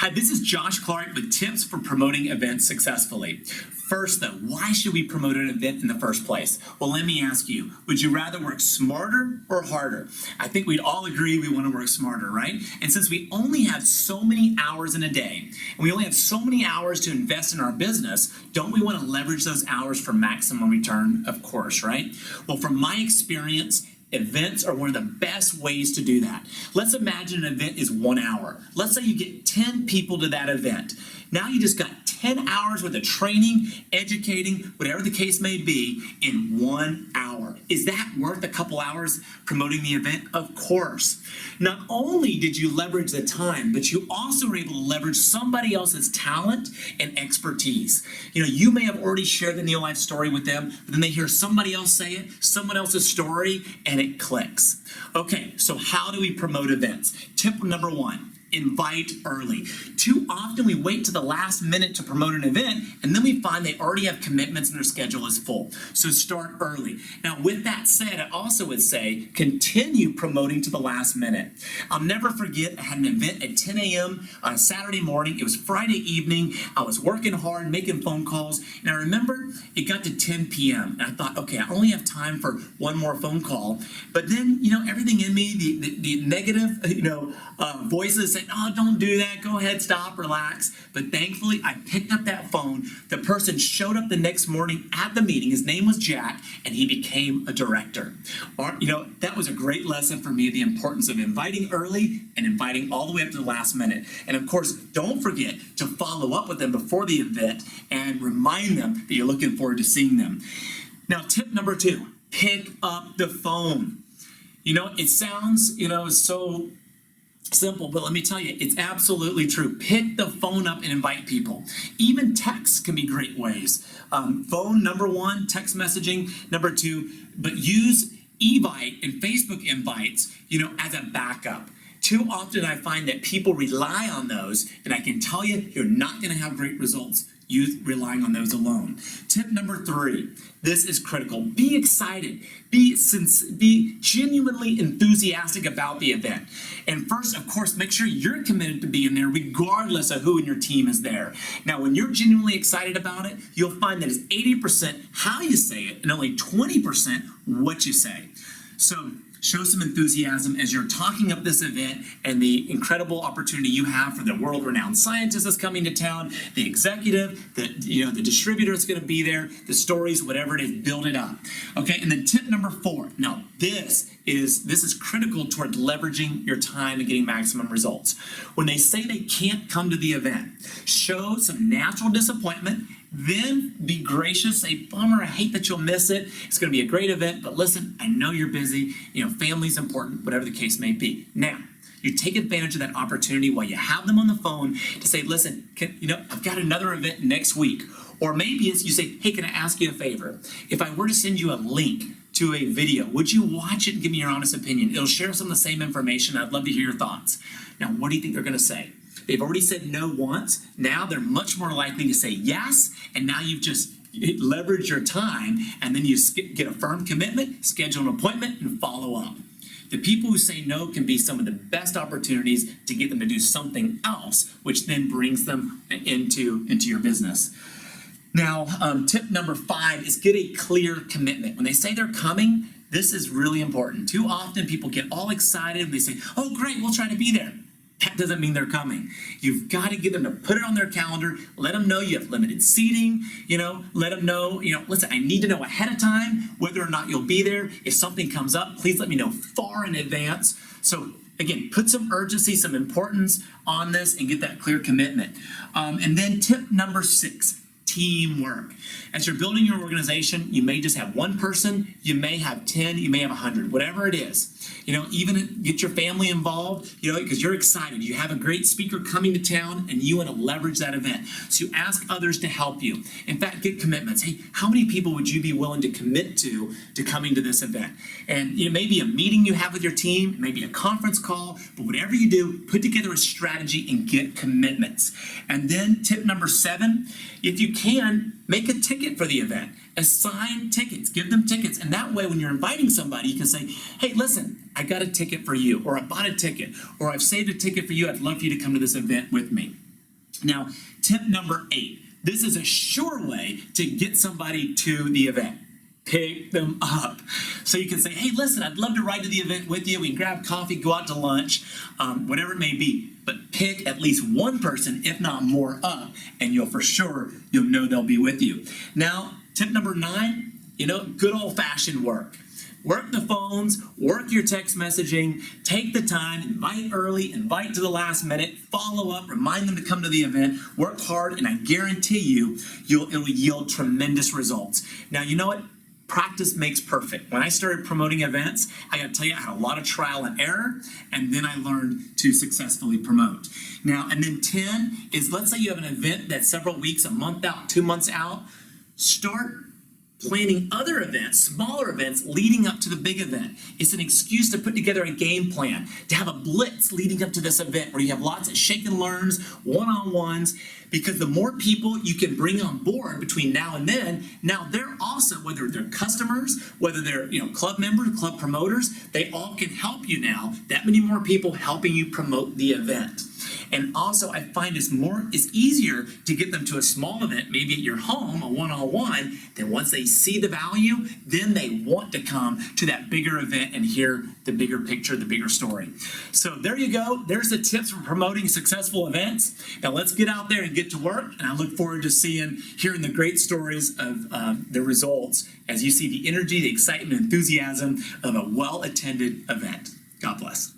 Hi, this is Josh Clark with tips for promoting events successfully. First, though, why should we promote an event in the first place? Well, let me ask you, would you rather work smarter or harder? I think we'd all agree we want to work smarter, right? And since we only have so many hours in a day, and we only have so many hours to invest in our business, don't we want to leverage those hours for maximum return? Of course, right? Well, from my experience, events are one of the best ways to do that. Let's imagine an event is 1 hour. Let's say you get 10 people to that event. Now you just got 10 hours worth of training, educating, whatever the case may be, in 1 hour. Is that worth a couple hours promoting the event? Of course. Not only did you leverage the time, but you also were able to leverage somebody else's talent and expertise. You may have already shared the NeoLife story with them, but then they hear somebody else say it, someone else's story, and it clicks. Okay, so how do we promote events? Tip number 1. Invite early. Too often we wait to the last minute to promote an event, and then we find they already have commitments and their schedule is full. So start early. Now, with that said, I also would say continue promoting to the last minute. I'll never forget, I had an event at 10 a.m. on a Saturday morning. It was Friday evening. I was working hard, making phone calls, and I remember it got to 10 p.m. and I thought, okay, I only have time for one more phone call. But then, everything in me, the negative, voices saying, oh, don't do that, go ahead, stop, relax. But thankfully, I picked up that phone. The person showed up the next morning at the meeting. His name was Jack, and he became a director. That was a great lesson for me, the importance of inviting early and inviting all the way up to the last minute. And of course, don't forget to follow up with them before the event and remind them that you're looking forward to seeing them. Now, tip number 2, pick up the phone. It sounds, so simple, but let me tell you, it's absolutely true. Pick the phone up and invite people. Even texts can be great ways. Phone, number 1, text messaging, number 2, but use Evite and Facebook invites, as a backup. Too often I find that people rely on those, and I can tell you, you're not going to have great results relying on those alone. Tip number 3, this is critical. Be excited. Be genuinely enthusiastic about the event. And first, of course, make sure you're committed to being there regardless of who in your team is there. Now, when you're genuinely excited about it, you'll find that it's 80% how you say it and only 20% what you say. So show some enthusiasm as you're talking up this event and the incredible opportunity you have for the world-renowned scientist that's coming to town, the executive, the distributor that's going to be there, the stories, whatever it is, build it up. Okay, and then tip number 4. Now, this is critical toward leveraging your time and getting maximum results. When they say they can't come to the event, show some natural disappointment. Then be gracious, say, bummer, I hate that you'll miss it. It's going to be a great event, but listen, I know you're busy. Family's important, whatever the case may be. Now, you take advantage of that opportunity while you have them on the phone to say, listen, I've got another event next week. Or maybe it's you say, hey, can I ask you a favor? If I were to send you a link to a video, would you watch it and give me your honest opinion? It'll share some of the same information. I'd love to hear your thoughts. Now, what do you think they're going to say? They've already said no once. Now they're much more likely to say yes, and now you've just leveraged your time, and then you get a firm commitment, schedule an appointment, and follow up. The people who say no can be some of the best opportunities to get them to do something else, which then brings them into your business. Now, tip number 5 is get a clear commitment. When they say they're coming, this is really important. Too often people get all excited and they say, oh, great, we'll try to be there. That doesn't mean they're coming. You've got to get them to put it on their calendar, let them know you have limited seating, let them know, listen, I need to know ahead of time whether or not you'll be there. If something comes up, please let me know far in advance. So again, put some urgency, some importance on this and get that clear commitment. And then tip number 6, teamwork. As you're building your organization, you may just have one person, you may have 10, you may have 100, whatever it is. Even get your family involved, because you're excited. You have a great speaker coming to town and you want to leverage that event. So you ask others to help you. In fact, get commitments. Hey, how many people would you be willing to commit to coming to this event? And maybe a meeting you have with your team, maybe a conference call, but whatever you do, put together a strategy and get commitments. And then tip number 7, if you can, make a ticket for the event. Assign tickets, give them tickets. And that way, when you're inviting somebody, you can say, hey, listen, I got a ticket for you, or I bought a ticket, or I've saved a ticket for you. I'd love for you to come to this event with me. Now, tip number 8. This is a sure way to get somebody to the event. Pick them up. So you can say, hey, listen, I'd love to ride to the event with you. We can grab coffee, go out to lunch, whatever it may be. But pick at least one person, if not more, up, and you'll know they'll be with you. Now, tip number 9, good old-fashioned work. Work the phones, work your text messaging, take the time, invite early, invite to the last minute, follow up, remind them to come to the event, work hard, and I guarantee you, it'll yield tremendous results. Now, you know what? Practice makes perfect. When I started promoting events, I got to tell you, I had a lot of trial and error, and then I learned to successfully promote. Now, and then 10 is, let's say you have an event that's several weeks, a month out, 2 months out. Start planning other events, smaller events, leading up to the big event. It's an excuse to put together a game plan, to have a blitz leading up to this event where you have lots of shake and learns, one-on-ones, because the more people you can bring on board between now and then, now they're also, whether they're customers, whether they're club members, club promoters, they all can help you now. That many more people helping you promote the event. And also, I find it's easier to get them to a small event, maybe at your home, a one-on-one, then once they see the value, then they want to come to that bigger event and hear the bigger picture, the bigger story. So there you go. There's the tips for promoting successful events. Now let's get out there and get to work. And I look forward to hearing the great stories of the results as you see the energy, the excitement, enthusiasm of a well-attended event. God bless.